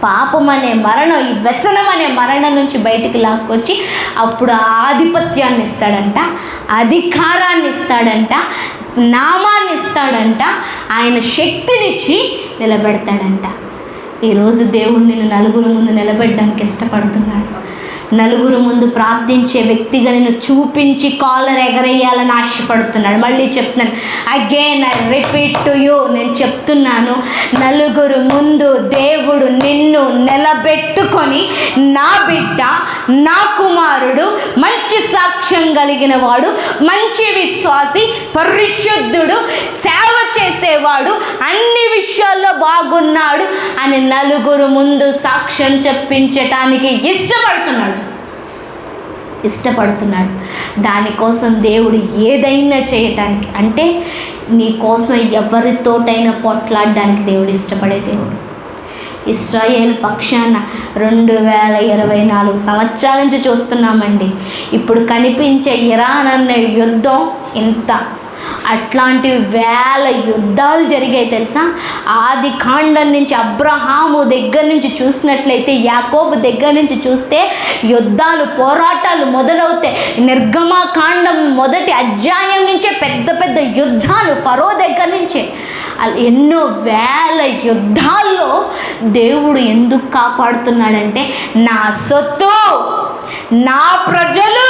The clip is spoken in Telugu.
పాపం అనే మరణం, ఈ వ్యసనం అనే మరణం నుంచి బయటికి లాక్కొచ్చి అప్పుడు ఆధిపత్యాన్ని ఇస్తాడంట, అధికారాన్ని ఇస్తాడంట, నామాన్ని ఇస్తాడంట, ఆయన శక్తినిచ్చి నిలబెడతాడంట. ఈరోజు దేవుడు నిన్ను నలుగురు ముందు నిలబెట్టడానికి ఇష్టపడుతున్నాడు. నలుగురు ముందు ప్రార్థించే వ్యక్తిగా నేను చూపించి కాలర్ ఎగరేయాలని ఆశపడుతున్నాడు. మళ్ళీ చెప్తున్నాను, again I repeat to you, నేను చెప్తున్నాను, నలుగురు ముందు దేవుడు నిన్ను నిలబెట్టుకొని నా బిడ్డ, నా కుమారుడు, మంచి సాక్ష్యం కలిగిన వాడు, మంచి విశ్వాసి, పరిశుద్ధుడు, సేవ చేసేవాడు, అన్ని విషయాల్లో బాగున్నాడు అని నలుగురు ముందు సాక్ష్యం చెప్పించటానికి ఇష్టపడుతున్నాడు. దానికోసం దేవుడు ఏదైనా చేయటానికి, అంటే నీ కోసం ఎవరితోటైనా పోట్లాడడానికి దేవుడు ఇష్టపడే దేవుడు. ఇశ్రాయేల్ పక్షాన 2024 సంవత్సరాల నుంచి చూస్తున్నామండి. ఇప్పుడు కనిపించే ఇరాన్ అనే యుద్ధం ఇంత, అట్లాంటి వేల యుద్ధాలు జరిగాయి తెలుసా. ఆది కాండం నుంచి, అబ్రహాము దగ్గర నుంచి చూసినట్లయితే, యాకోబు దగ్గర నుంచి చూస్తే యుద్ధాలు, పోరాటాలు మొదలవుతాయి. నిర్గమకాండం మొదటి అధ్యాయం నుంచే పెద్ద పెద్ద యుద్ధాలు, ఫరో దగ్గర నుంచే ఎన్నో వేల యుద్ధాల్లో దేవుడు ఎందుకు కాపాడుతున్నాడంటే, నా సొత్తు, నా ప్రజలు